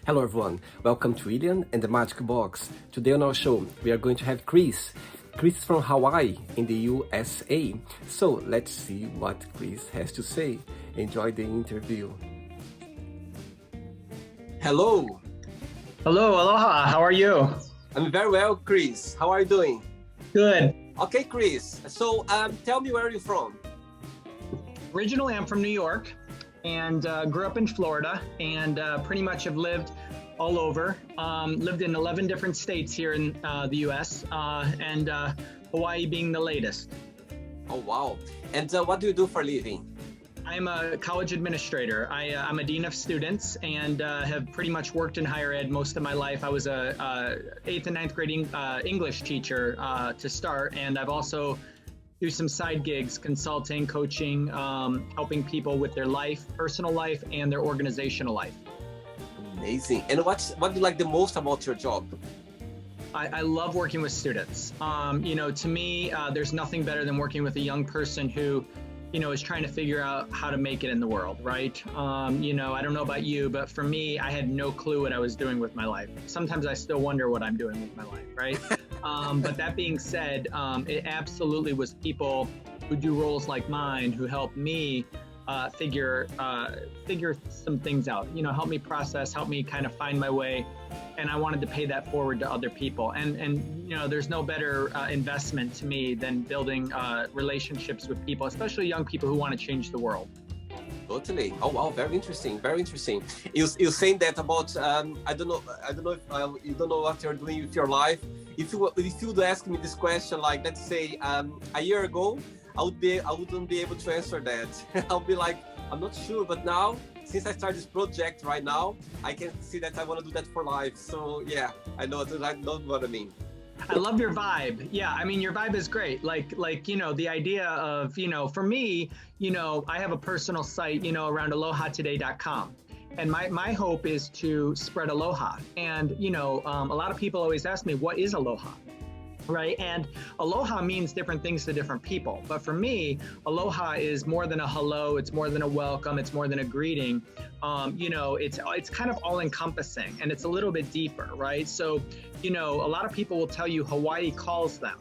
Hello everyone, welcome to William and the Magic Box. Today on our show, we are going to have Chris. Chris from Hawaii in the USA. So let's see what Chris has to say. Enjoy the interview. Hello. Hello, aloha, how are you? I'm very well, Chris. How are you doing? Good. Okay, Chris. So tell me, where are you from? Originally, I'm from New York and grew up in Florida and pretty much have lived all over. Lived in 11 different states here in the US and Hawaii being the latest. Oh, wow. And what do you do for a living? I'm a college administrator. I'm a dean of students and have pretty much worked in higher ed most of my life. I was a 8th and 9th grade English teacher to start, and I've also do some side gigs, consulting, coaching, helping people with their life, personal life, and their organizational life. Amazing. And what do you like the most about your job? I love working with students. To me, there's nothing better than working with a young person who, is trying to figure out how to make it in the world, right? I don't know about you, but for me, I had no clue what I was doing with my life. Sometimes I still wonder what I'm doing with my life, right? But that being said, it absolutely was people who do roles like mine who helped me figure some things out, help me process, help me kind of find my way. And I wanted to pay that forward to other people. And there's no better investment to me than building relationships with people, especially young people who want to change the world. Totally. Oh wow, very interesting. Very interesting. You're saying that about I don't know if you don't know what you're doing with your life. If you would ask me this question, like let's say a year ago, I wouldn't be able to answer that. I'll be like, I'm not sure, but now since I started this project right now, I can see that I want to do that for life. So yeah, I know what I mean. I love your vibe. Yeah, I mean, your vibe is great. Like the idea of, for me, I have a personal site, around alohatoday.com. And my hope is to spread aloha. And, a lot of people always ask me, what is aloha? Right? And aloha means different things to different people. But for me, aloha is more than a hello. It's more than a welcome. It's more than a greeting. It's kind of all encompassing and it's a little bit deeper, right? So, a lot of people will tell you Hawaii calls them.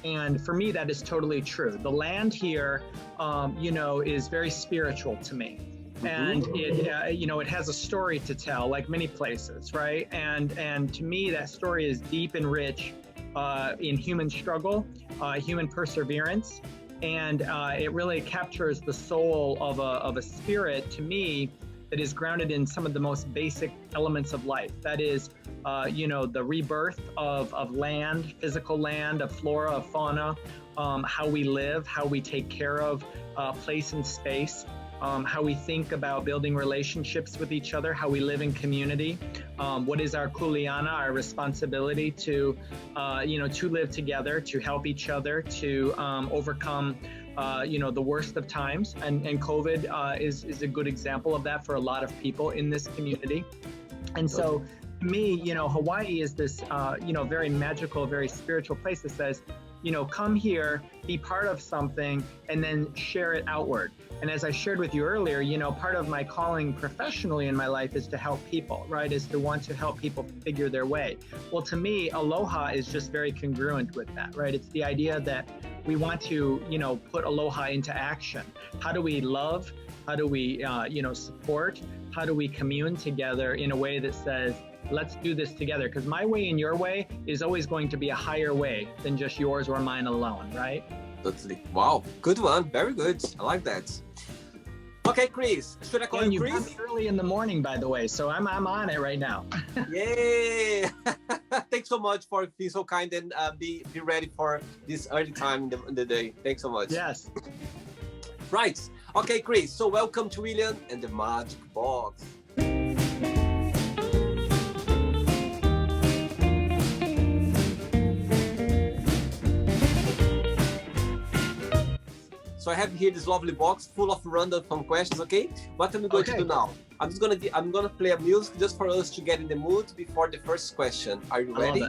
And for me, that is totally true. The land here, is very spiritual to me. And it has a story to tell, like many places, right? And to me, that story is deep and rich in human struggle, human perseverance, and it really captures the soul of a spirit, to me, that is grounded in some of the most basic elements of life. That is, the rebirth of land, physical land, of flora, of fauna, how we live, how we take care of place and space. How we think about building relationships with each other, how we live in community, what is our kuleana, our responsibility to live together, to help each other, to overcome, the worst of times. And COVID is a good example of that for a lot of people in this community. And so, to me, Hawaii is this, very magical, very spiritual place that says, come here, be part of something, and then share it outward. And as I shared with you earlier, part of my calling professionally in my life is to help people, right? Is to want to help people figure their way. Well, to me, aloha is just very congruent with that, right? It's the idea that we want to, put aloha into action. How do we love? How do we, support? How do we commune together in a way that says, let's do this together? Because my way and your way is always going to be a higher way than just yours or mine alone, right? Totally. Wow. Good one. Very good. I like that. Okay, Chris. Should I call you Chris? You got me early in the morning, by the way, so I'm on it right now. Yay! Thanks so much for being so kind and be ready for this early time in the day. Thanks so much. Yes. Right. Okay, Chris. So welcome to William and the Magic Box. So I have here this lovely box full of random fun questions. Okay, what am I going to do now? I'm gonna play a music just for us to get in the mood before the first question. Are you ready?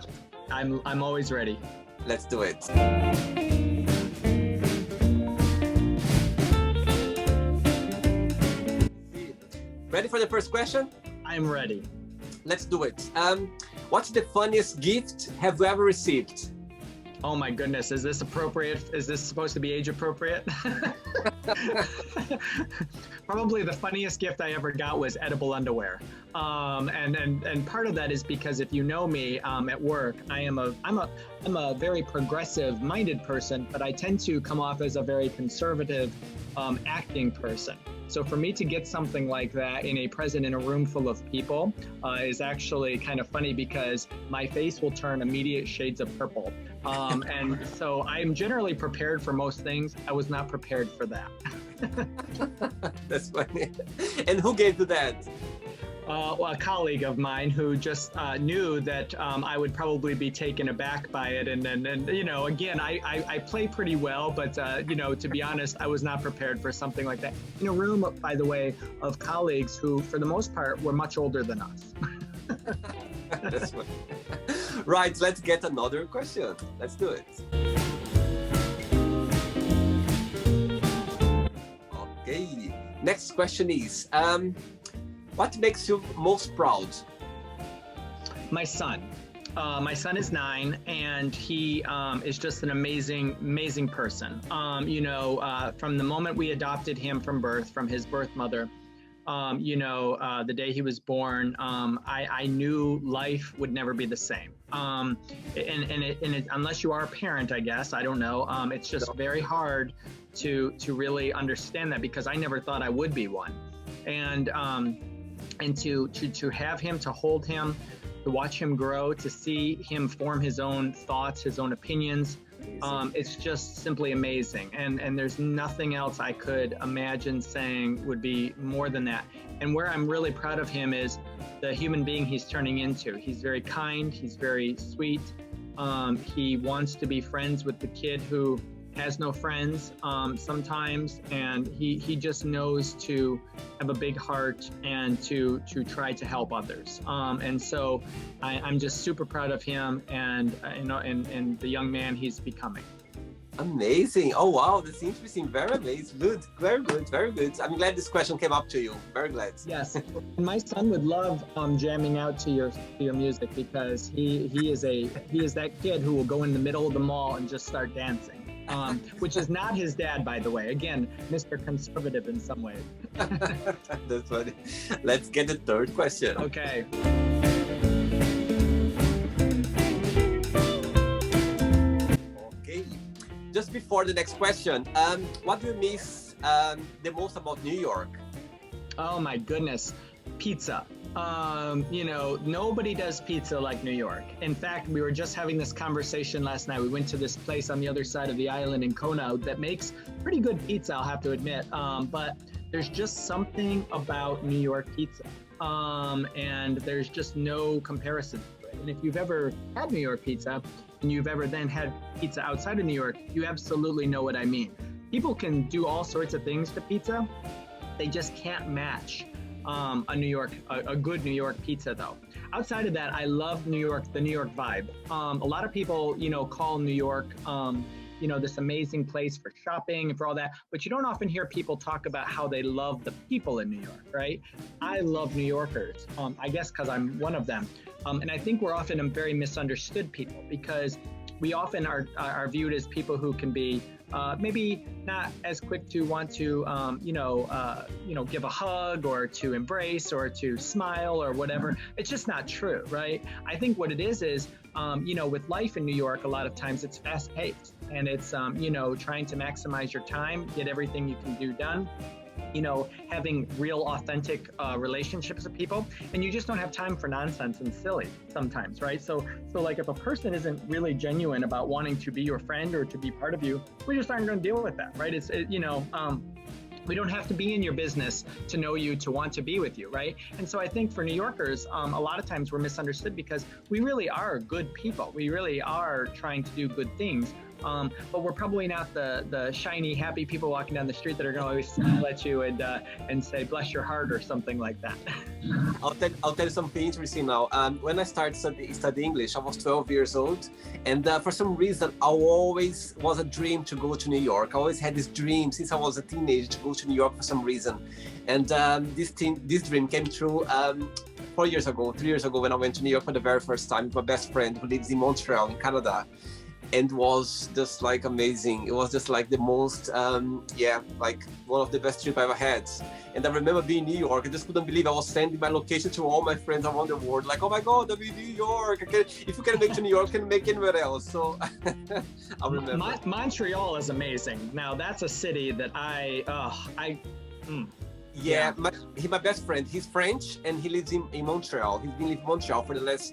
I'm always ready. Let's do it. Ready for the first question? I'm ready. let's do it. What's the funniest gift have you ever received? Oh my goodness, is this appropriate? Is this supposed to be age appropriate? Probably the funniest gift I ever got was edible underwear. And part of that is because if you know me at work, I'm a very progressive minded person, but I tend to come off as a very conservative acting person. So for me to get something like that present in a room full of people is actually kind of funny because my face will turn immediate shades of purple. And so I'm generally prepared for most things. I was not prepared for that. That's funny. And who gave you that? A colleague of mine who just knew that I would probably be taken aback by it. And again, I play pretty well, but, to be honest, I was not prepared for something like that. In a room, by the way, of colleagues who, for the most part, were much older than us. That's funny. Right, let's get another question. Let's do it. Okay, next question is, what makes you most proud? My son. My son is 9, and he is just an amazing person. From the moment we adopted him from birth, from his birth mother, the day he was born, I knew life would never be the same. Unless you are a parent, I guess, I don't know. It's just very hard to really understand that because I never thought I would be one. And to have him, to hold him, to watch him grow, to see him form his own thoughts, his own opinions, it's just simply amazing. And there's nothing else I could imagine saying would be more than that. And where I'm really proud of him is the human being he's turning into. He's very kind, he's very sweet. He wants to be friends with the kid who has no friends sometimes, and he just knows to have a big heart and to try to help others. And so I'm just super proud of him and the young man he's becoming. Amazing. Oh wow, that's interesting. Very amazing. Good. Very good. Very good. I'm glad this question came up to you. Very glad. Yes. And my son would love jamming out to your music because he is that kid who will go in the middle of the mall and just start dancing. Which is not his dad, by the way. Again, Mr. Conservative in some ways. That's funny. Let's get the third question. Okay. Okay. Just before the next question, what do you miss the most about New York? Oh my goodness, pizza. Nobody does pizza like New York. In fact, we were just having this conversation last night. We went to this place on the other side of the island in Keaau that makes pretty good pizza, I'll have to admit. But there's just something about New York pizza. And there's just no comparison to it. And if you've ever had New York pizza and you've ever then had pizza outside of New York, you absolutely know what I mean. People can do all sorts of things to pizza. They just can't match a good New York pizza though. Outside of that, I love New York, the New York vibe. A lot of people, call New York, this amazing place for shopping and for all that, but you don't often hear people talk about how they love the people in New York, right? I love New Yorkers, I guess because I'm one of them. And I think we're often very misunderstood people because we often are viewed as people who can be maybe not as quick to want to, give a hug or to embrace or to smile or whatever. It's just not true, right? I think what it is, with life in New York, a lot of times it's fast paced and it's, trying to maximize your time, get everything you can do done. Having real authentic relationships with people, and you just don't have time for nonsense and silly sometimes, right? So like if a person isn't really genuine about wanting to be your friend or to be part of you, we just aren't going to deal with that, right? We don't have to be in your business to know you, to want to be with you, right? And so I think for New Yorkers, a lot of times we're misunderstood because we really are good people. We really are trying to do good things. But we're probably not the shiny, happy people walking down the street that are going to always smile at you and say, bless your heart or something like that. I'll tell you something interesting now. When I started study English, I was 12 years old. And for some reason, I always was a dream to go to New York. I always had this dream since I was a teenager to go to New York for some reason. And this dream came true 4 years ago, 3 years ago, when I went to New York for the very first time with my best friend who lives in Montreal in Canada. And was just like amazing. It was just like the most, like one of the best trips I ever had. And I remember being in New York. I just couldn't believe I was sending my location to all my friends around the world. Like, oh my God, I'm in New York. If you can make to New York, can make anywhere else. So I remember. Montreal is amazing. Now that's a city that Yeah, my best friend, he's French and he lives in Montreal. He's been living in Montreal for the last,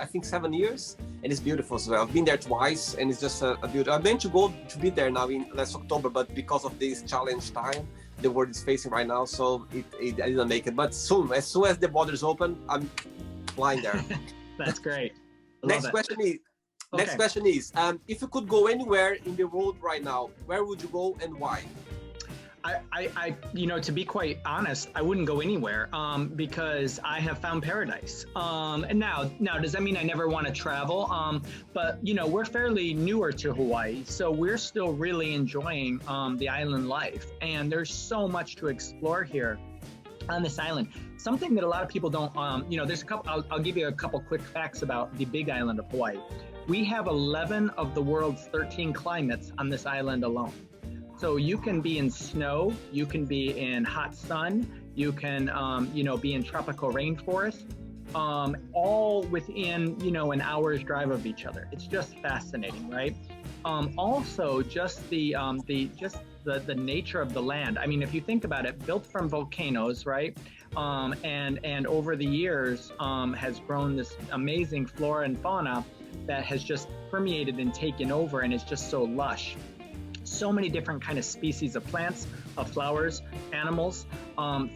I think 7 years, and it's beautiful as well. I've been there twice and it's just a beautiful. I meant to be there now in last October, but because of this challenge time the world is facing right now, so I didn't make it. But soon as the borders open, I'm flying there. That's great. Next question is, if you could go anywhere in the world right now, where would you go and why? I to be quite honest, I wouldn't go anywhere because I have found paradise. And now does that mean I never want to travel? But we're fairly newer to Hawaii, so we're still really enjoying the island life, and there's so much to explore here on this island. Something that a lot of people don't, there's a couple. I'll give you a couple quick facts about the Big Island of Hawaii. We have 11 of the world's 13 climates on this island alone. So you can be in snow, you can be in hot sun, you can, be in tropical rainforest, all within, an hour's drive of each other. It's just fascinating, right? Also, just the nature of the land. I mean, if you think about it, built from volcanoes, right? And over the years has grown this amazing flora and fauna that has just permeated and taken over, and is just so lush. So many different kind of species of plants, of flowers, animals,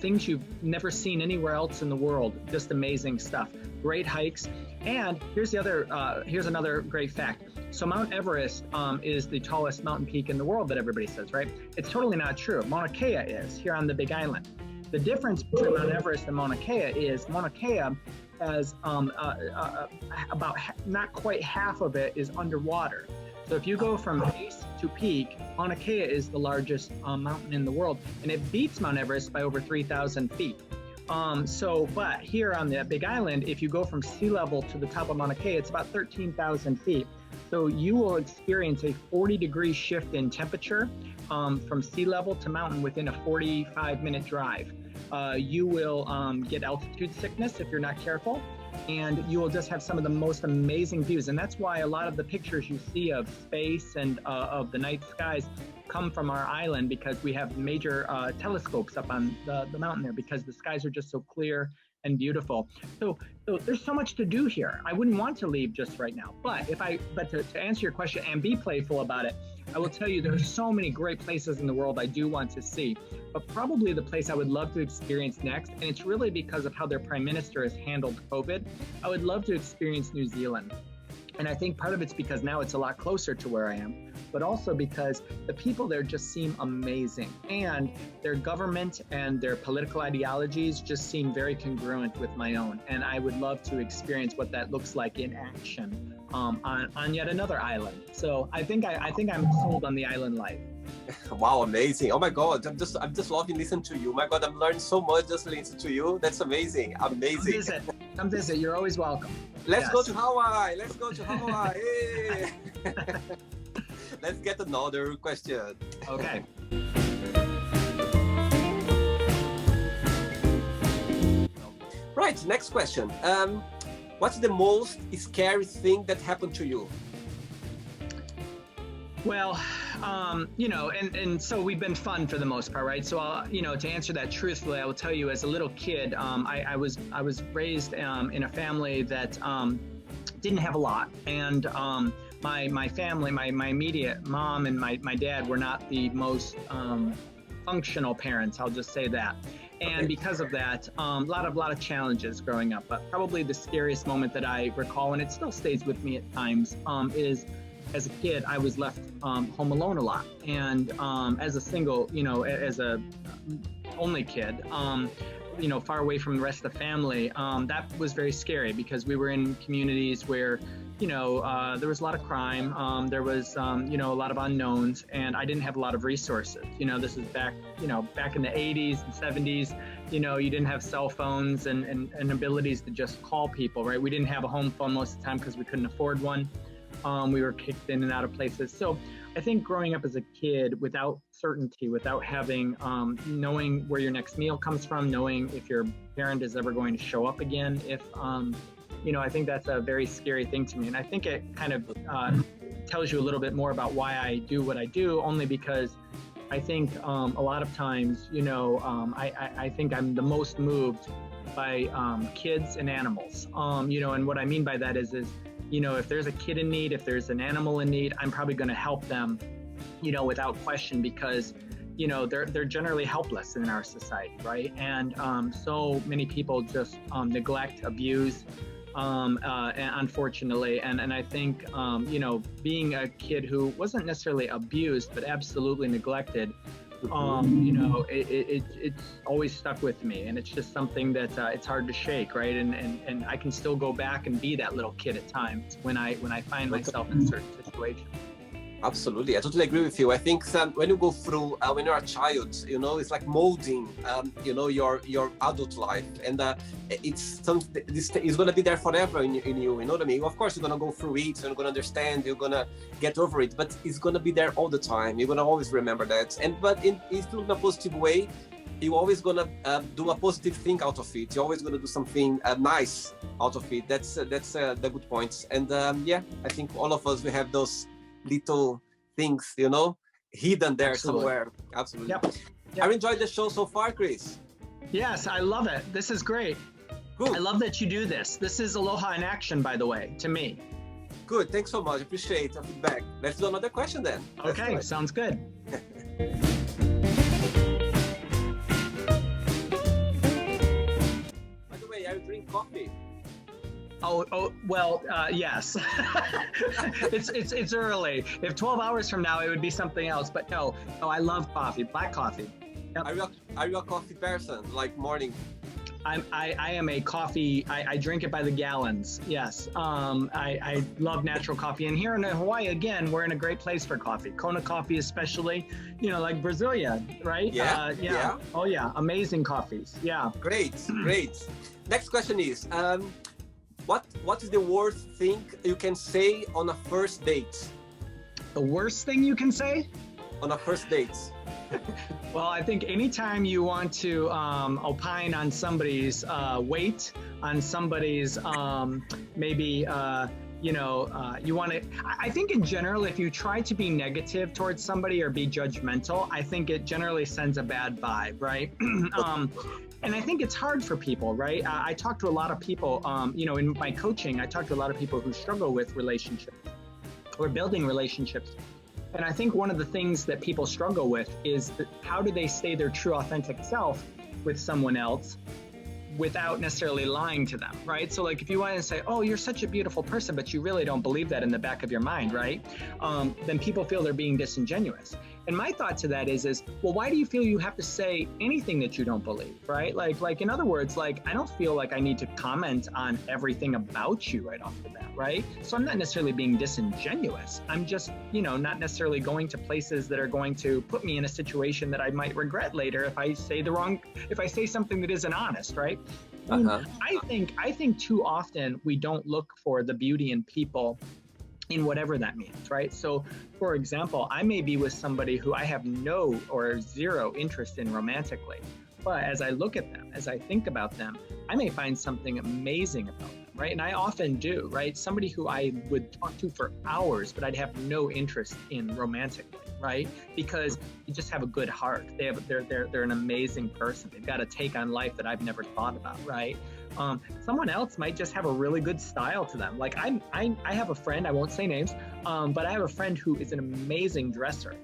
things you've never seen anywhere else in the world. Just amazing stuff. Great hikes. And here's another great fact. So Mount Everest is the tallest mountain peak in the world that everybody says, right? It's totally not true. Mauna Kea is here on the Big Island. The difference between Mount Everest and Mauna Kea is Mauna Kea has about not quite half of it is underwater. So if you go from base to peak, Mauna Kea is the largest mountain in the world, and it beats Mount Everest by over 3,000 feet. But here on the Big Island, if you go from sea level to the top of Mauna Kea, it's about 13,000 feet. So you will experience a 40-degree shift in temperature from sea level to mountain within a 45-minute drive. You will get altitude sickness if you're not careful, and you will just have some of the most amazing views. And that's why a lot of the pictures you see of space and of the night skies come from our island, because we have major telescopes up on the mountain there, because the skies are just so clear and beautiful. So there's so much to do here. I wouldn't want to leave just right now. But to answer your question and be playful about it, I will tell you there are so many great places in the world I do want to see. But probably the place I would love to experience next, and it's really because of how their prime minister has handled COVID, I would love to experience New Zealand. And I think part of it's because now it's a lot closer to where I am, but also because the people there just seem amazing, and their government and their political ideologies just seem very congruent with my own. And I would love to experience what that looks like in action on yet another island. So I think I'm sold on the island life. Wow, amazing. Oh my God, I'm just loving listening to you. My God, I'm learning so much just listening to you. That's amazing. Come visit. You're always welcome. Let's go to Hawaii. Hey. Let's get another question. Okay. Right, next question. What's the most scary thing that happened to you? Well, and so we've been fun for the most part, right? So, to answer that truthfully, I will tell you, as a little kid, I was raised in a family that didn't have a lot, and my family, my immediate mom and my dad were not the most functional parents. I'll just say that. And because of that, a lot of challenges growing up. But probably the scariest moment that I recall, and it still stays with me at times, is as a kid, I was left home alone a lot. And as a single, as a only kid, far away from the rest of the family, that was very scary, because we were in communities where, there was a lot of crime. There was, a lot of unknowns, and I didn't have a lot of resources. This is back in the 80s and 70s. You didn't have cell phones and abilities to just call people, right? We didn't have a home phone most of the time because we couldn't afford one. We were kicked in and out of places. So I think growing up as a kid without certainty, without having, knowing where your next meal comes from, knowing if your parent is ever going to show up again, I think that's a very scary thing to me. And I think it kind of tells you a little bit more about why I do what I do, only because I think a lot of times, I think I'm the most moved by kids and animals. And what I mean by that is if there's a kid in need, if there's an animal in need, I'm probably going to help them, without question, because they're generally helpless in our society, right? And so many people just neglect, abuse, unfortunately. And I think, being a kid who wasn't necessarily abused, but absolutely neglected, it's always stuck with me. And it's just something that it's hard to shake, right? And I can still go back and be that little kid at times when I find myself in certain situations. Absolutely, I totally agree with you. I think when you go through, when you're a child, it's like molding, your adult life, and it's something. This is gonna be there forever in you. You know what I mean? Of course, you're gonna go through it, you're gonna understand, you're gonna get over it, but it's gonna be there all the time. You're gonna always remember that. But if you in a positive way, you're always gonna do a positive thing out of it. You're always gonna do something nice out of it. That's the good points. And I think all of us, we have those little things, hidden there. Absolutely. Somewhere. Absolutely. Yep. I enjoyed the show so far, Chris. Yes, I love it. This is great. Good. I love that you do this. This is Aloha in action, by the way, to me. Good. Thanks so much. Appreciate the feedback. Let's do another question then. Okay, sounds good. By the way, I drink coffee. Well, yes. it's early. If 12 hours from now, it would be something else. But no, I love coffee, black coffee. Yep. Are you a coffee person, like morning? I am a coffee. I drink it by the gallons. Yes. I love natural coffee. And here in Hawaii, again, we're in a great place for coffee. Kona coffee, especially, like Brasilia, right? Yeah. Yeah. Oh yeah. Amazing coffees. Yeah. Great. Next question is, what is the worst thing you can say on a first date? The worst thing you can say? On a first date. Well, I think anytime you want to opine on somebody's weight, on somebody's maybe, you want to, I think in general, if you try to be negative towards somebody or be judgmental, I think it generally sends a bad vibe, right? And I think it's hard for people, right? I talk to a lot of people, in my coaching, I talk to a lot of people who struggle with relationships or building relationships. And I think one of the things that people struggle with is how do they stay their true authentic self with someone else without necessarily lying to them, right? So like if you want to say, oh, you're such a beautiful person, but you really don't believe that in the back of your mind, right? Then people feel they're being disingenuous. And my thought to that is, well, why do you feel you have to say anything that you don't believe, right? Like in other words, like, I don't feel like I need to comment on everything about you right off the bat, right? So I'm not necessarily being disingenuous. I'm just, not necessarily going to places that are going to put me in a situation that I might regret later if I say something that isn't honest, right? I think too often we don't look for the beauty in people in whatever that means, right? So, for example, I may be with somebody who I have no or zero interest in romantically, but as I look at them, as I think about them, I may find something amazing about them, right? And I often do, right? Somebody who I would talk to for hours, but I'd have no interest in romantically, right? Because you just have a good heart. They're an amazing person. They've got a take on life that I've never thought about, right? Someone else might just have a really good style to them. Like I have a friend, I won't say names, but I have a friend who is an amazing dresser.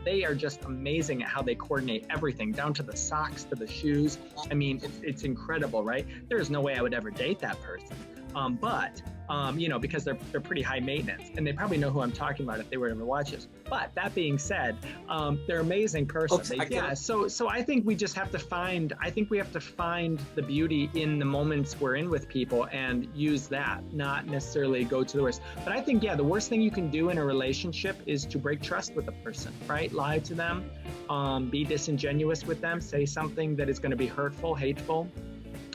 They are just amazing at how they coordinate everything down to the socks, to the shoes. It's incredible, right? There's no way I would ever date that person. But because they're pretty high maintenance, and they probably know who I'm talking about if they were to watch this. But that being said, they're an amazing person. So I think we just have to find the beauty in the moments we're in with people and use that, not necessarily go to the worst. But I think, the worst thing you can do in a relationship is to break trust with a person, right? Lie to them, be disingenuous with them, say something that is going to be hurtful, hateful.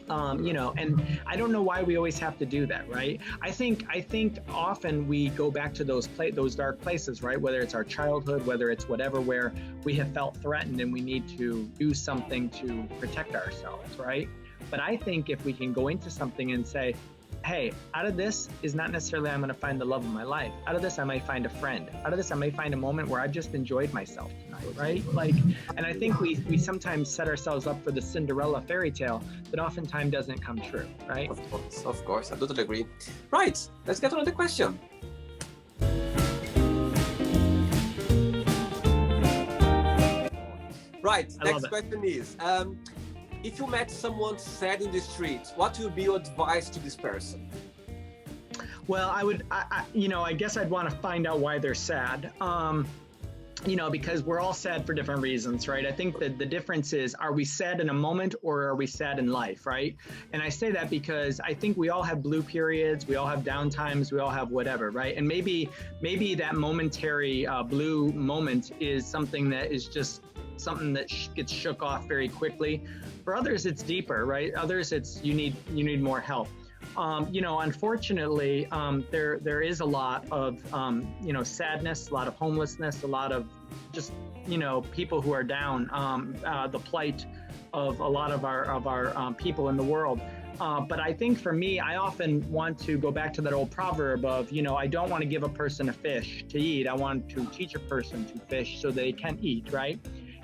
And I don't know why we always have to do that, right? I think often we go back to those dark places, right? Whether it's our childhood, whether it's whatever, where we have felt threatened and we need to do something to protect ourselves, right? But I think if we can go into something and say, hey, out of this is not necessarily I'm going to find the love of my life. Out of this, I might find a friend. Out of this, I may find a moment where I've just enjoyed myself tonight, right? And I think we sometimes set ourselves up for the Cinderella fairy tale that oftentimes doesn't come true, right? Of course, I totally agree. Right, let's get to another question. Right, next question is, if you met someone sad in the street, what would be your advice to this person? Well, I guess I'd want to find out why they're sad. Because we're all sad for different reasons, right? I think that the difference is, are we sad in a moment or are we sad in life, right? And I say that because I think we all have blue periods, we all have down times, we all have whatever, right? And maybe that momentary blue moment is something that is just something that gets shook off very quickly. For others, it's deeper, right? Others, it's you need more help. Unfortunately, there is a lot of sadness, a lot of homelessness, a lot of just people who are down, the plight of a lot of our people in the world. But I think for me, I often want to go back to that old proverb of, I don't want to give a person a fish to eat. I want to teach a person to fish so they can eat, right?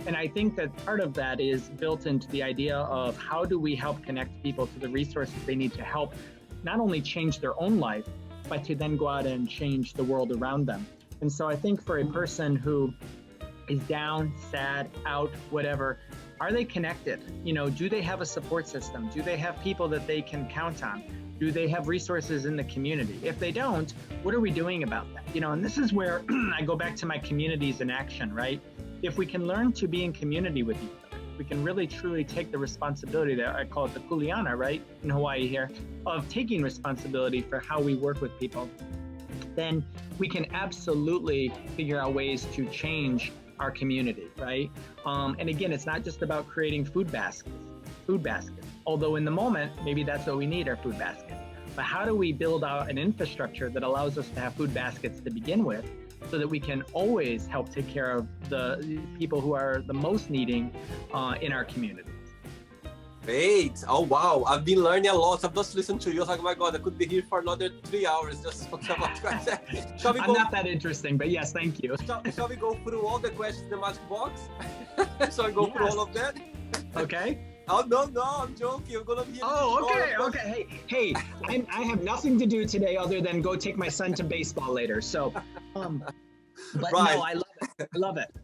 And I think that part of that is built into the idea of how do we help connect people to the resources they need to help not only change their own life, but to then go out and change the world around them. And so I think for a person who is down, sad, out, whatever, are they connected? Do they have a support system? Do they have people that they can count on? Do they have resources in the community? If they don't, what are we doing about that? And this is where I go back to my communities in action, right? If we can learn to be in community with each other, we can really truly take the responsibility that I call it the kuleana, right? In Hawaii here, of taking responsibility for how we work with people, then we can absolutely figure out ways to change our community, right? And again, it's not just about creating food baskets, although in the moment, maybe that's what we need, our food baskets. But how do we build out an infrastructure that allows us to have food baskets to begin with, so that we can always help take care of the people who are the most needing in our communities? Great. Oh, wow. I've been learning a lot. I've just listened to you. I was like, oh my God, I could be here for another 3 hours just talking about questions. I'm not that interesting, but yes, thank you. Shall we go through all the questions in the magic box? Shall we go through all of that? Okay. Oh, no, I'm joking. We're going to be okay. Hey, I have nothing to do today other than go take my son to baseball later. So, but right. No, I love it.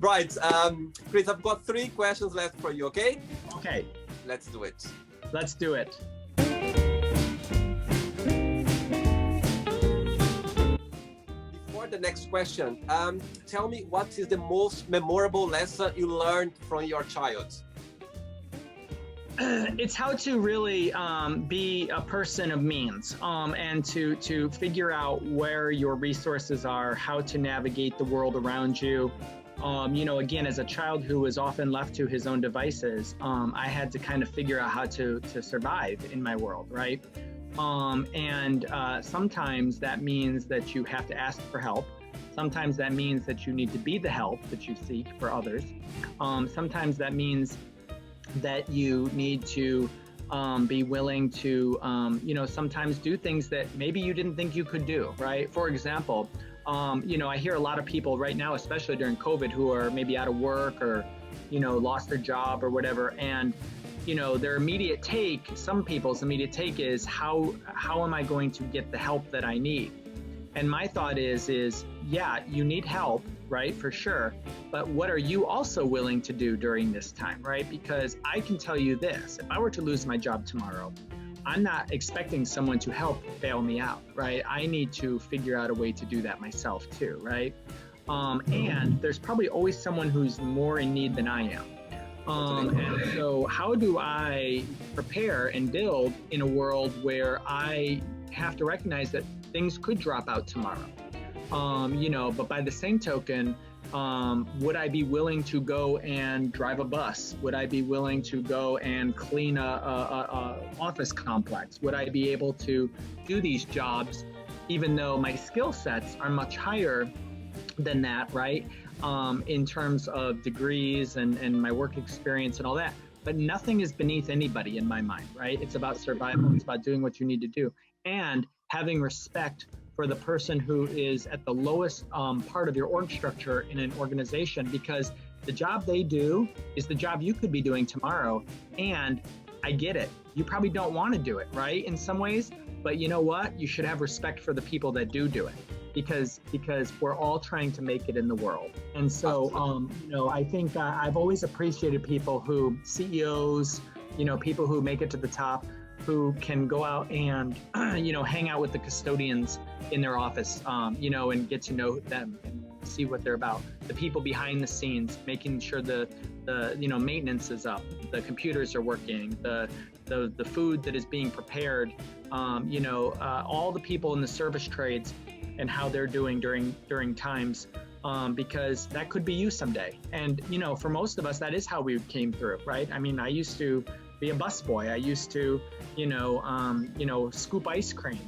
Right. Chris, I've got 3 questions left for you, okay? Okay. Let's do it. Before the next question, tell me, what is the most memorable lesson you learned from your child? It's how to really be a person of means, and to figure out where your resources are, how to navigate the world around you. Again, as a child who was often left to his own devices, I had to kind of figure out how to survive in my world, right? And sometimes that means that you have to ask for help. Sometimes that means that you need to be the help that you seek for others. Sometimes that means that you need to be willing to, sometimes do things that maybe you didn't think you could do, right? For example, I hear a lot of people right now, especially during COVID, who are maybe out of work or, lost their job or whatever. And, some people's immediate take is how am I going to get the help that I need? And my thought is, yeah, you need help, right? For sure. But what are you also willing to do during this time, right? Because I can tell you this, if I were to lose my job tomorrow, I'm not expecting someone to help bail me out, right? I need to figure out a way to do that myself too, right? And there's probably always someone who's more in need than I am. And so how do I prepare and build in a world where I have to recognize that things could drop out tomorrow? But by the same token, would I be willing to go and drive a bus? Would I be willing to go and clean a office complex? Would I be able to do these jobs, even though my skill sets are much higher than that, right? In terms of degrees and my work experience and all that. But nothing is beneath anybody in my mind, right? It's about survival. It's about doing what you need to do and having respect for the person who is at the lowest part of your org structure in an organization, because the job they do is the job you could be doing tomorrow. And I get it. You probably don't want to do it, right? In some ways, but you know what? You should have respect for the people that do it. Because we're all trying to make it in the world. And so, I think I've always appreciated people who, CEOs, people who make it to the top, who can go out and, hang out with the custodians in their office, and get to know them and see what they're about. The people behind the scenes, making sure the maintenance is up, the computers are working, the food that is being prepared, all the people in the service trades, and how they're doing during times, because that could be you someday. And, for most of us, that is how we came through, right? I mean, I used to be a busboy. I used to, scoop ice cream,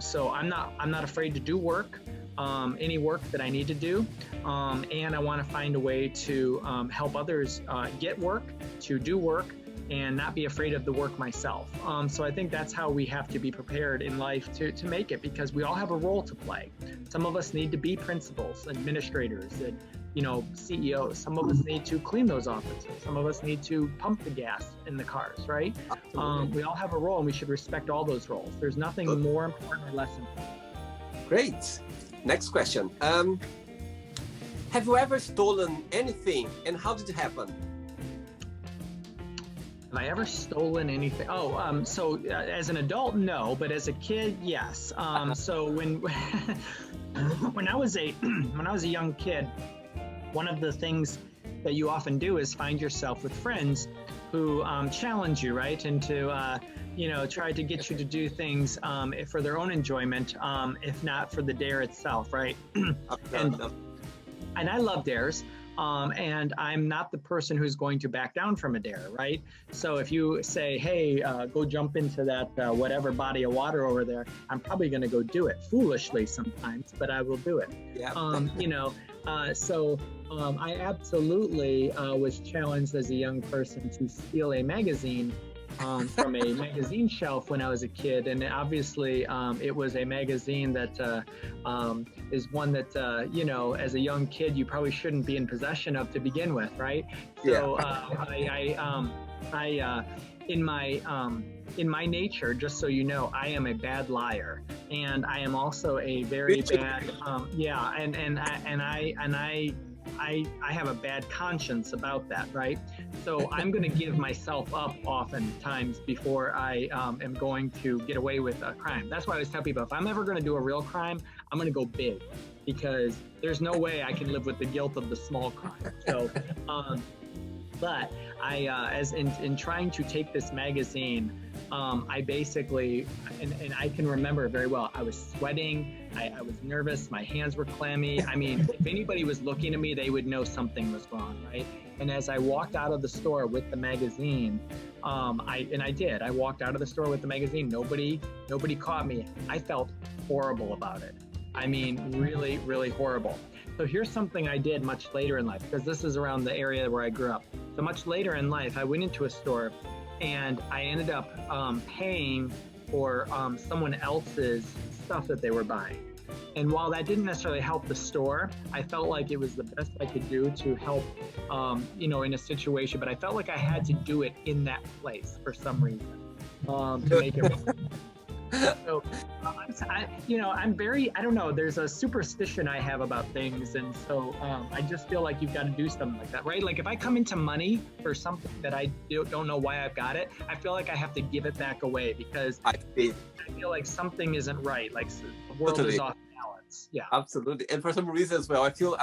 so I'm not afraid to do work, any work that I need to do. And I want to find a way to help others get work, to do work, and not be afraid of the work myself. So I think that's how we have to be prepared in life to make it, because we all have a role to play. Some of us need to be principals, administrators, and CEOs. Some of us need to clean those offices. Some of us need to pump the gas in the cars, right? We all have a role, and we should respect all those roles. There's nothing more important or less important. Great. Next question. Have you ever stolen anything, and how did it happen? Have I ever stolen anything? So as an adult, no, but as a kid, yes. So when I was a young kid, one of the things that you often do is find yourself with friends who challenge you, right, and to try to get you to do things for their own enjoyment, if not for the dare itself, right? And I love dares. And I'm not the person who's going to back down from a dare, right? So if you say, hey, go jump into that whatever body of water over there, I'm probably going to go do it, foolishly sometimes, but I will do it. Yeah. I absolutely was challenged as a young person to steal a magazine from a magazine shelf when I was a kid. And obviously it was a magazine that is one that, as a young kid, you probably shouldn't be in possession of to begin with, right? So in my nature, just so you know, I am a bad liar, and I am also a very bad, I have a bad conscience about that, right? So I'm going to give myself up oftentimes before I am going to get away with a crime. That's why I always tell people, if I'm ever going to do a real crime, I'm going to go big, because there's no way I can live with the guilt of the small crime. So, but as in trying to take this magazine, I basically, and I can remember very well, I was sweating, I was nervous, my hands were clammy. I mean, if anybody was looking at me, they would know something was wrong, right? And as I walked out of the store with the magazine, I walked out of the store with the magazine, nobody caught me. I felt horrible about it. I mean, really, really horrible. So here's something I did much later in life, because this is around the area where I grew up. So much later in life, I went into a store and I ended up paying for someone else's stuff that they were buying. And while that didn't necessarily help the store, I felt like it was the best I could do to help, in a situation. But I felt like I had to do it in that place for some reason to make it work. So I'm very, I don't know, there's a superstition I have about things. And so I just feel like you've got to do something like that, right? Like if I come into money for something that I don't know why I've got it, I feel like I have to give it back away because I feel like something isn't right. Like the world is off balance. Yeah, absolutely. And for some reason as well, I feel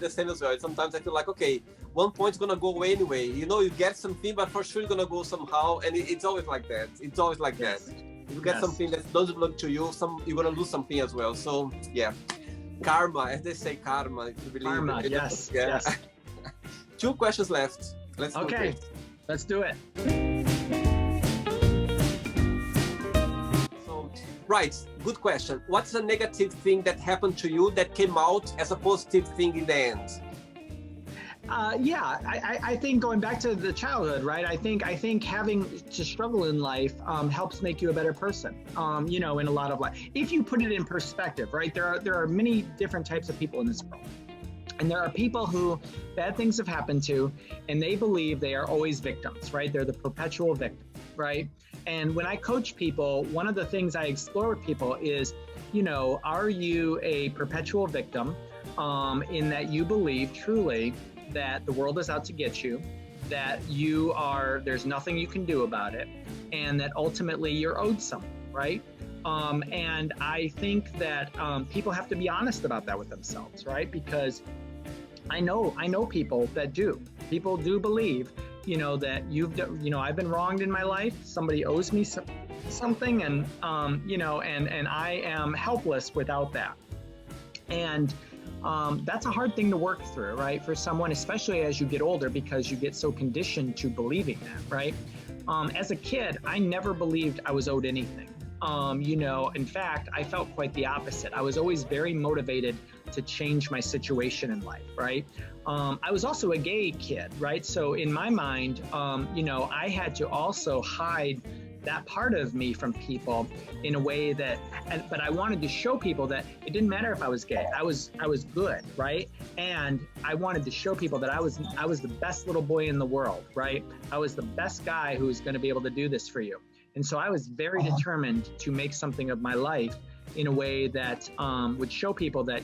the same as well. Sometimes I feel like, okay, one point's gonna go away anyway. You get something, but for sure it's gonna go somehow. And it's always like that. It's always like that. If you get something that doesn't belong to you, you're gonna lose something as well. So yeah, karma, as they say, karma. If you believe karma, it. yes. Two questions left. Let's okay, let's do it. So, right, good question. What's a negative thing that happened to you that came out as a positive thing in the end? I think going back to the childhood, right? I think having to struggle in life helps make you a better person. In a lot of life, if you put it in perspective, right? There are many different types of people in this world, and there are people who bad things have happened to, and they believe they are always victims, right? They're the perpetual victim, right? And when I coach people, one of the things I explore with people is, are you a perpetual victim in that you believe truly that the world is out to get you, that there's nothing you can do about it, and that ultimately you're owed something, right? And I think that people have to be honest about that with themselves, right? Because I know people that do. People do believe, that I've been wronged in my life. Somebody owes me something, and and I am helpless without that. And that's a hard thing to work through, right? For someone, especially as you get older, because you get so conditioned to believing that, right? As a kid, I never believed I was owed anything. In fact, I felt quite the opposite. I was always very motivated to change my situation in life, right? I was also a gay kid, right? So in my mind, I had to also hide that part of me from people in a way but I wanted to show people that it didn't matter if I was gay. I was good, right? And I wanted to show people that I was the best little boy in the world, right? I was the best guy who was going to be able to do this for you. And so I was very determined to make something of my life in a way that would show people that,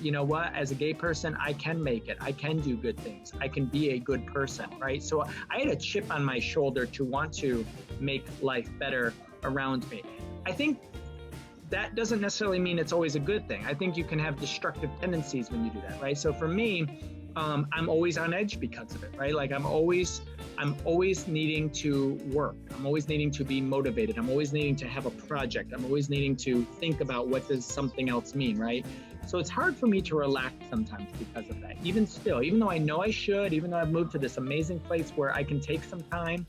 as a gay person, I can make it. I can do good things. I can be a good person, right? So I had a chip on my shoulder to want to make life better around me. I think that doesn't necessarily mean it's always a good thing. I think you can have destructive tendencies when you do that, right? So for me, I'm always on edge because of it, right? Like I'm always needing to work. I'm always needing to be motivated. I'm always needing to have a project. I'm always needing to think about what does something else mean, right? So it's hard for me to relax sometimes because of that. Even though I know I should, even though I've moved to this amazing place where I can take some time,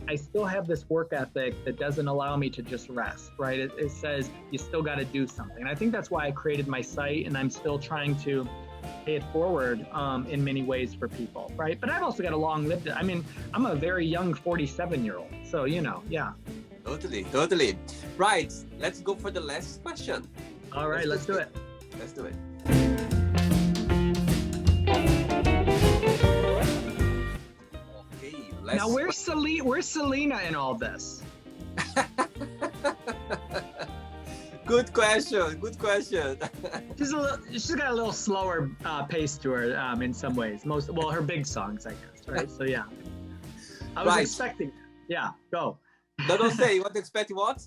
I still have this work ethic that doesn't allow me to just rest, right? It says you still got to do something. And I think that's why I created my site, and I'm still trying to pay it forward in many ways for people, right? But I've also got a long lived. I mean, I'm a very young 47-year-old, so yeah. Totally. Right. Let's go for the last question. All right, let's do it. Let's do it. Okay. Now, where's Selena in all this? Good question. She's got a little slower pace to her in some ways. Her big songs, I guess, right? So yeah, I was expecting. Yeah, go. Don't say. You want to expect what?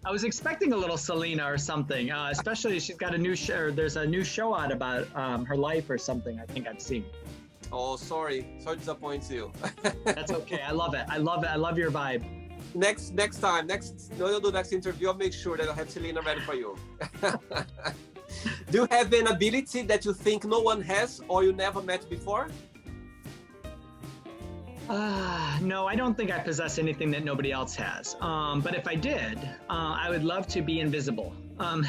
I was expecting a little Selena or something. Especially she's got a new show. There's a new show out about her life or something. I think I've seen. Oh, sorry to disappoint you. That's okay. I love it. I love your vibe. Next time, when I do next interview, I'll make sure that I have Selena ready for you. Do you have an ability that you think no one has or you never met before? No, I don't think I possess anything that nobody else has. But if I did, I would love to be invisible. To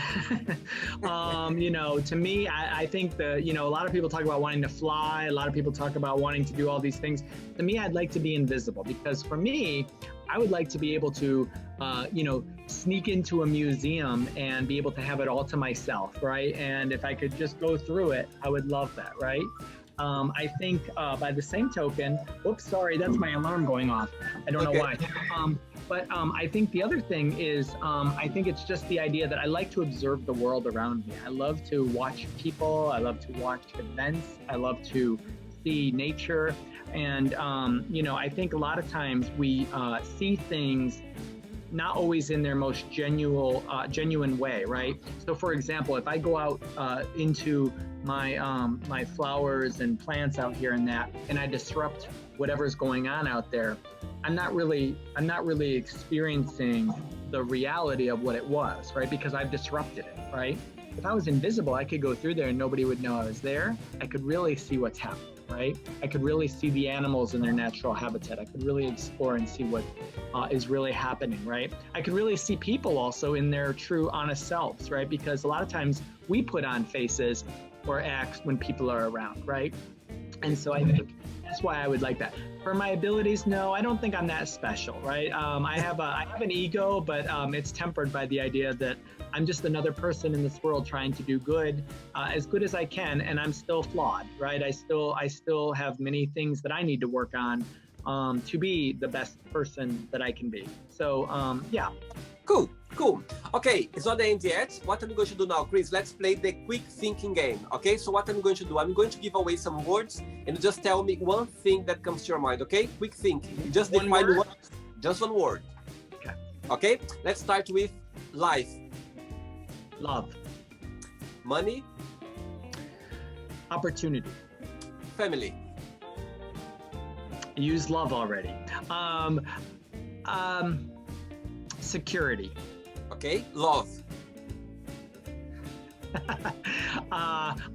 me, I think a lot of people talk about wanting to fly. A lot of people talk about wanting to do all these things. To me, I'd like to be invisible because for me, I would like to be able to, sneak into a museum and be able to have it all to myself, right? And if I could just go through it, I would love that, right? I think by the same token, oops, sorry, that's my alarm going off. I don't know why. But I think the other thing is, I think it's just the idea that I like to observe the world around me. I love to watch people. I love to watch events. I love to see nature. And, I think a lot of times we see things not always in their most genuine way, right? So for example, if I go out into my flowers and plants out here and I disrupt whatever's going on out there, I'm not really experiencing the reality of what it was, right? Because I've disrupted it, right? If I was invisible, I could go through there and nobody would know I was there. I could really see what's happening, right? I could really see the animals in their natural habitat. I could really explore and see what is really happening, right? I could really see people also in their true, honest selves, right? Because a lot of times we put on faces or acts when people are around, right? And so I think that's why I would like that. For my abilities, no, I don't think I'm that special, right? I have an ego, but it's tempered by the idea that I'm just another person in this world trying to do good as I can, and I'm still flawed, right? I still have many things that I need to work on to be the best person that I can be. So yeah. Cool. Okay, it's not the end yet. What I'm going to do now, Chris, let's play the quick thinking game. Okay, so what I'm going to do, I'm going to give away some words and just tell me one thing that comes to your mind, okay? Quick thinking. Just define one, just one word. Okay, let's start with life. Love. Money. Opportunity. Family. I used love already. Security. Okay, love.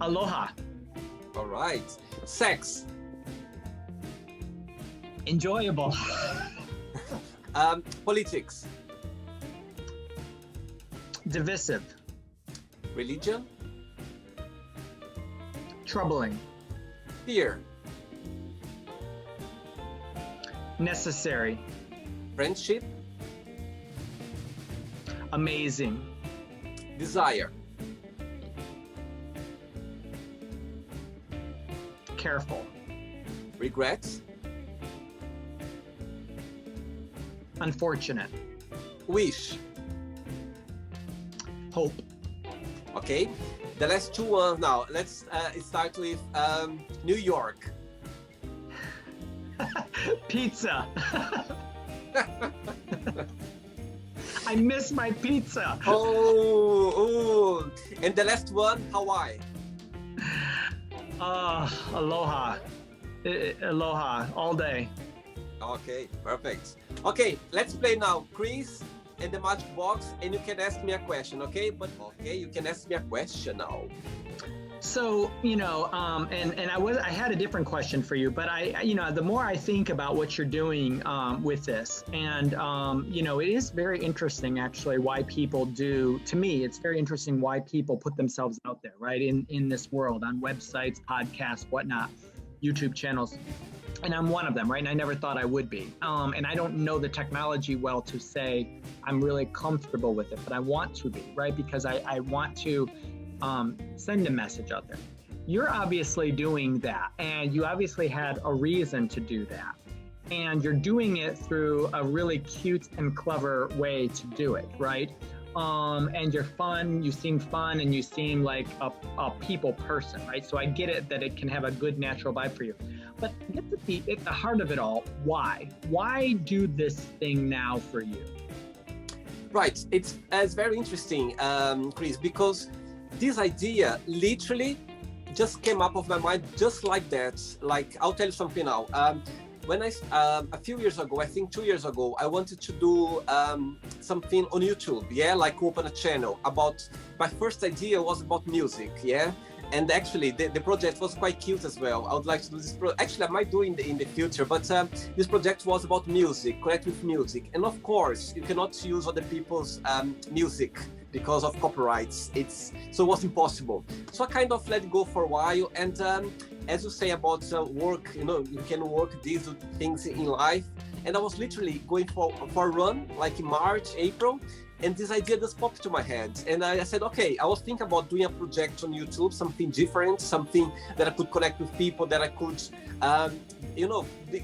Aloha. All right. Sex. Enjoyable. Politics. Divisive. Religion. Troubling. Fear. Necessary. Friendship. Amazing. Desire. Careful. Regrets. Unfortunate. Wish. Hope. Okay, the last two ones now. Let's start with New York. Pizza. I miss my pizza. Oh, and the last one, Hawaii. Aloha. Aloha all day. Okay, perfect. Okay, let's play now, Chris and the magic box, and you can ask me a question, okay? But okay, you can ask me a question now. So, I had a different question for you, but the more I think about what you're doing with this, and it is very interesting actually why people do. To me, it's very interesting why people put themselves out there, right, in this world, on websites, podcasts, whatnot, YouTube channels. And I'm one of them, right? And I never thought I would be. And I don't know the technology well to say I'm really comfortable with it, but I want to be, right? Because I want to send a message out there. You're obviously doing that, and you obviously had a reason to do that. And you're doing it through a really cute and clever way to do it, right? And you're fun, you seem fun, and you seem like a people person, right? So I get it that it can have a good natural vibe for you. But get at the heart of it all, why? Why do this thing now for you? Right, it's very interesting, Chris, because this idea literally just came up of my mind just like that. Like, I'll tell you something now. When a few years ago, I think 2 years ago, I wanted to do something on YouTube, like open a channel about, my first idea was about music, and actually the project was quite cute as well. I would like to do this, actually I might do in the future, but this project was about music, connect with music, and of course you cannot use other people's music because of copyrights. So it was impossible. So I kind of let it go for a while, and as you say about work, you can work these things in life, and I was literally going for a run, like in March, April, And this idea just popped to my head. And I said, okay, I was thinking about doing a project on YouTube, something different, something that I could connect with people, that I could,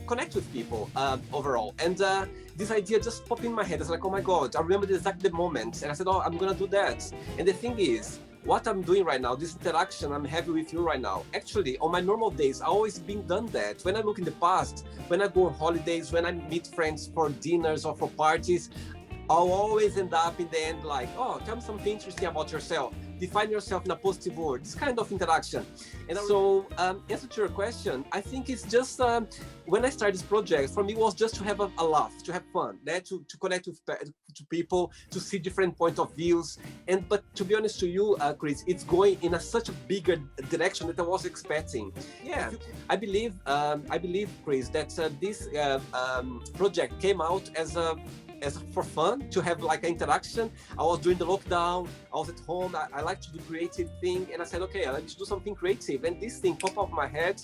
connect with people overall. And this idea just popped in my head. I was like, oh my God, I remember exactly the moment. And I said, oh, I'm going to do that. And the thing is, what I'm doing right now, this interaction I'm having with you right now, actually, on my normal days, I always been done that. When I look in the past, when I go on holidays, when I meet friends for dinners or for parties, I'll always end up in the end like, oh, tell me something interesting about yourself. Define yourself in a positive word. This kind of interaction. And so, answer to your question, I think it's just, when I started this project, for me, it was just to have a laugh, to have fun, to connect with to people, to see different point of views. But to be honest to you, Chris, it's going in such a bigger direction that I was expecting. Yeah, I believe, Chris, that this project came out as for fun, to have like an interaction. I was doing the lockdown, I was at home, I like to do creative thing, and I said, okay, I like to do something creative, and this thing popped up my head,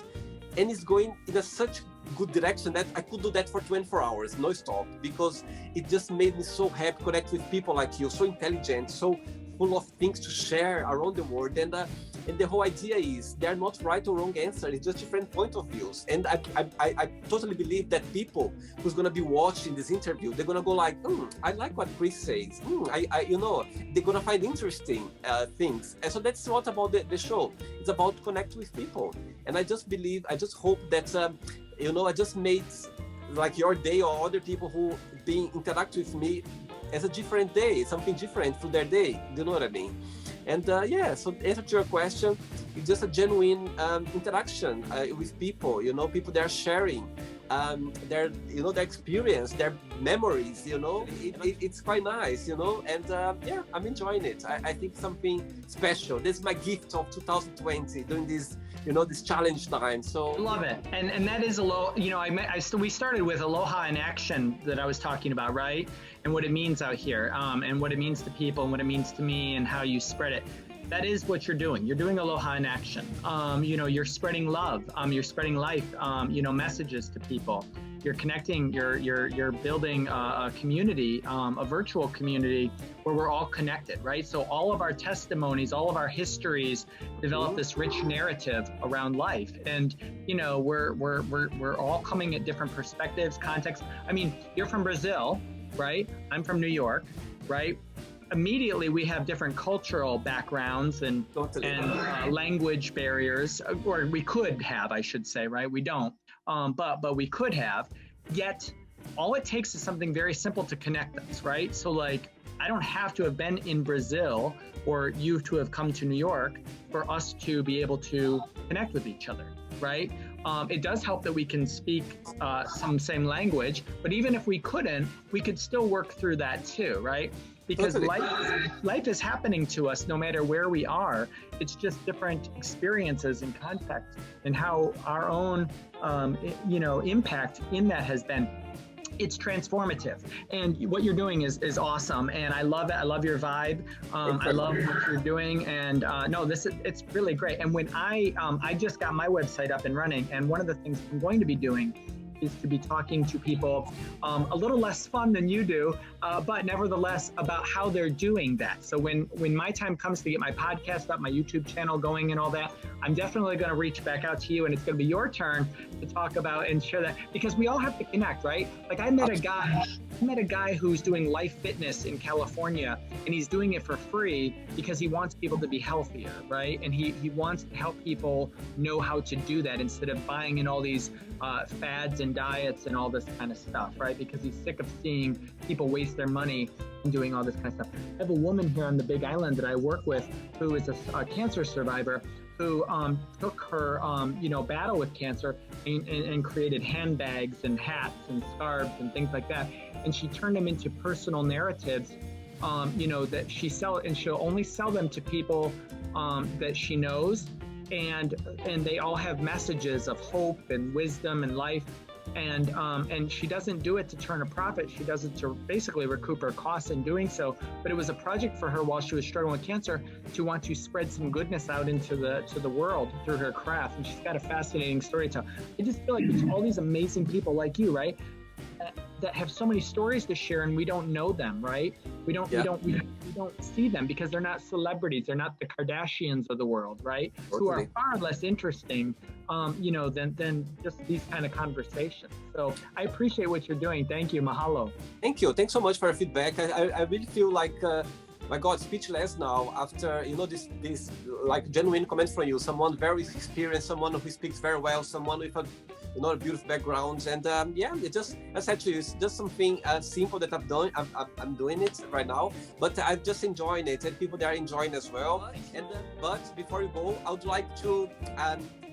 and it's going in such good direction that I could do that for 24 hours, no stop, because it just made me so happy, connect with people like you, so intelligent, so full of things to share around the world. And the whole idea is there are not right or wrong answers, it's just different point of views. And I totally believe that people who's gonna be watching this interview, they're gonna go like, I like what Chris says. They're gonna find interesting things. And so that's what about the show. It's about connect with people. And I just hope that, I just made like your day or other people who interact with me as a different day, something different through their day. Do you know what I mean? And so to answer to your question, it's just a genuine interaction with people. People that are sharing their experience, their memories. It's quite nice. And I'm enjoying it. I think something special. This is my gift of 2020 during this this challenge time. So love it. And that is we started with Aloha in action that I was talking about, right? And what it means out here, and what it means to people, and what it means to me, and how you spread it. That is what you're doing. You're doing Aloha in action. You're spreading love. You're spreading life. Messages to people. You're connecting. You're building a community, a virtual community where we're all connected, right? So all of our testimonies, all of our histories develop this rich narrative around life, and we're all coming at different perspectives, contexts. I mean, you're from Brazil, right? I'm from New York, right? Immediately we have different cultural backgrounds and language barriers, or we could have, I should say, right? We don't, but we could have. Yet all it takes is something very simple to connect us, right? So like, I don't have to have been in Brazil or you to have come to New York for us to be able to connect with each other, right? It does help that we can speak some same language, but even if we couldn't, we could still work through that too, right? Because life is happening to us no matter where we are. It's just different experiences and context, and how our own, impact in that has been. It's transformative, and what you're doing is awesome, and I love it. I love your vibe. I love what you're doing, and it's really great. And when I just got my website up and running, and one of the things I'm going to be doing is to be talking to people a little less fun than you do, but nevertheless about how they're doing that. So when my time comes to get my podcast up, my YouTube channel going and all that, I'm definitely going to reach back out to you, and it's going to be your turn to talk about and share that, because we all have to connect, right? Like I met a guy who's doing life fitness in California, and he's doing it for free because he wants people to be healthier, right? And he wants to help people know how to do that instead of buying in all these fads and diets and all this kind of stuff, right? Because he's sick of seeing people waste their money and doing all this kind of stuff. I have a woman here on the Big Island that I work with who is a cancer survivor, who took her battle with cancer and created handbags and hats and scarves and things like that, and she turned them into personal narratives that she sell, and she'll only sell them to people that she knows, and they all have messages of hope and wisdom and life. And she doesn't do it to turn a profit. She does it to basically recoup her costs in doing so. But it was a project for her while she was struggling with cancer to want to spread some goodness out into the world through her craft. And she's got a fascinating story to tell. I just feel like there's all these amazing people like you, right? That have so many stories to share, and we don't know them, right? We don't see them because they're not celebrities. They're not the Kardashians of the world, right? Totally. Who are far less interesting, than just these kind of conversations. So I appreciate what you're doing. Thank you. Mahalo. Thank you. Thanks so much for your feedback. I really feel like, my God, speechless now after, this like genuine comment from you. Someone very experienced, someone who speaks very well, someone with a beautiful background. And it just, I said to you, it's just something simple that I've done. I'm doing it right now, but I'm just enjoying it, and people, they are enjoying as well. And but before you go, I would like to,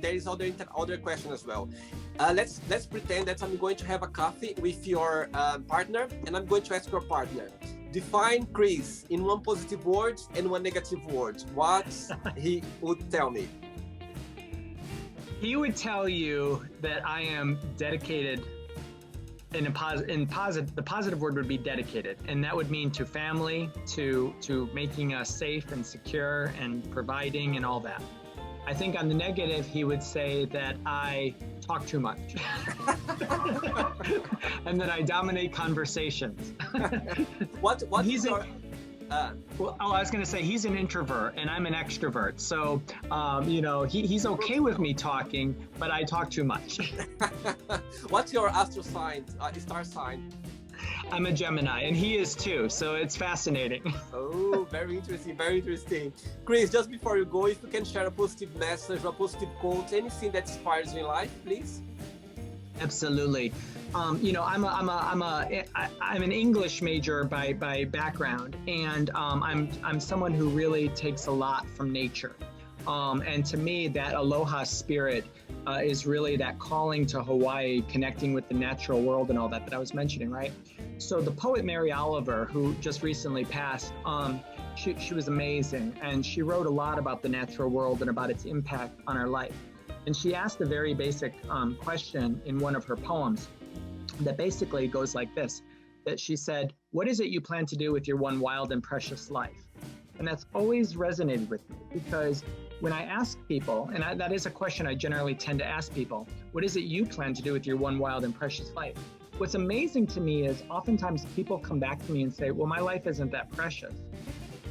there is other question as well. Let's pretend that I'm going to have a coffee with your partner, and I'm going to ask your partner, define Chris in one positive word and one negative word. What he would tell me? He would tell you that I am dedicated. The positive word would be dedicated, and that would mean to family, to making us safe and secure and providing and all that. I think on the negative, he would say that I talk too much and that I dominate conversations. What he's your, I was going to say he's an introvert and I'm an extrovert. So, he's okay with me talking, but I talk too much. What's your astro sign, star sign? I'm a Gemini, and he is too, so it's fascinating. Oh, very interesting, very interesting. Chris, just before you go, if you can share a positive message, a positive quote, anything that inspires you in life, please. Absolutely. I'm an English major by background, and I'm someone who really takes a lot from nature. And to me, that aloha spirit is really that calling to Hawaii, connecting with the natural world and all that I was mentioning, right? So the poet Mary Oliver, who just recently passed, she was amazing, and she wrote a lot about the natural world and about its impact on our life. And she asked a very basic question in one of her poems that basically goes like this, that she said, what is it you plan to do with your one wild and precious life? And that's always resonated with me, because when I ask people, and that is a question I generally tend to ask people, what is it you plan to do with your one wild and precious life? What's amazing to me is oftentimes people come back to me and say, well, my life isn't that precious.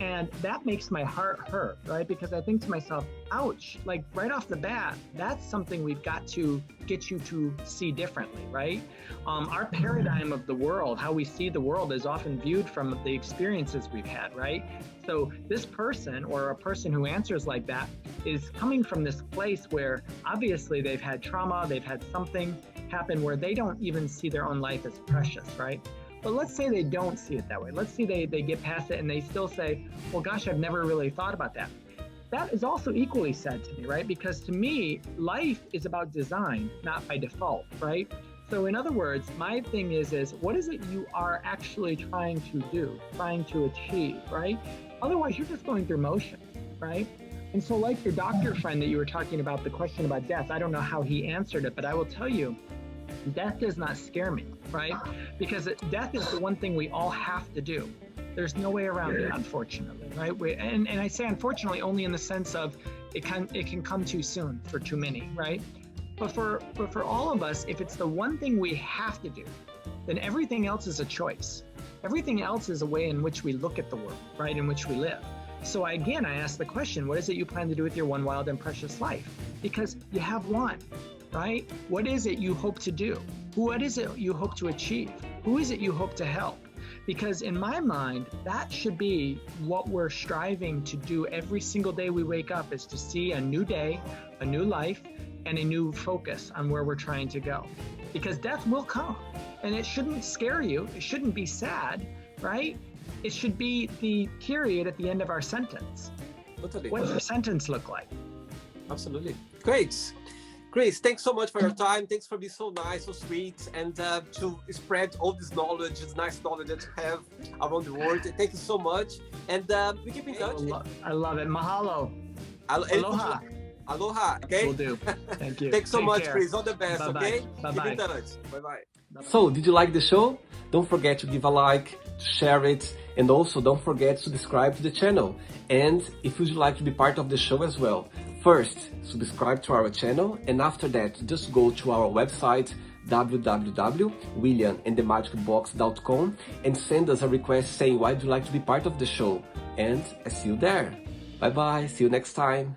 And that makes my heart hurt, right? Because I think to myself, ouch, like right off the bat, that's something we've got to get you to see differently, right? Our paradigm of the world, how we see the world, is often viewed from the experiences we've had, right? So this person, or a person who answers like that, is coming from this place where obviously they've had trauma, they've had something happen where they don't even see their own life as precious, right? But let's say they don't see it that way. Let's say they get past it and they still say, well, gosh, I've never really thought about that. That is also equally sad to me, right? Because to me, life is about design, not by default, right? So in other words, my thing is what is it you are actually trying to do, trying to achieve, right? Otherwise, you're just going through motions, right? And so like your doctor friend that you were talking about, the question about death, I don't know how he answered it, but I will tell you, death does not scare me, right? Because death is the one thing we all have to do. There's no way around it, unfortunately, right? And I say unfortunately only in the sense of it can come too soon for too many, right? But for all of us, if it's the one thing we have to do, then everything else is a choice. Everything else is a way in which we look at the world, right? In which we live. So I ask the question, what is it you plan to do with your one wild and precious life? Because you have one. Right? What is it you hope to do? What is it you hope to achieve? Who is it you hope to help? Because in my mind, that should be what we're striving to do every single day we wake up, is to see a new day, a new life, and a new focus on where we're trying to go. Because death will come, and it shouldn't scare you. It shouldn't be sad, right? It should be the period at the end of our sentence. Totally. What does your sentence look like? Absolutely. Great. Chris, thanks so much for your time. Thanks for being so nice, so sweet, and to spread all this knowledge, this nice knowledge that you have around the world. Thank you so much. And we keep in touch. I love it. Mahalo. Aloha. Aloha. Okay? Will do. Thank you. Thanks so Take much, care. Chris. All the best, Bye-bye. okay? Bye-bye. Keep in touch. Bye-bye. So, did you like the show? Don't forget to give a like, to share it, and also don't forget to subscribe to the channel. And if you'd like to be part of the show as well, first, subscribe to our channel, and after that, just go to our website, www.williamandthemagicbox.com and send us a request saying why would you like to be part of the show. And I see you there. Bye bye, see you next time.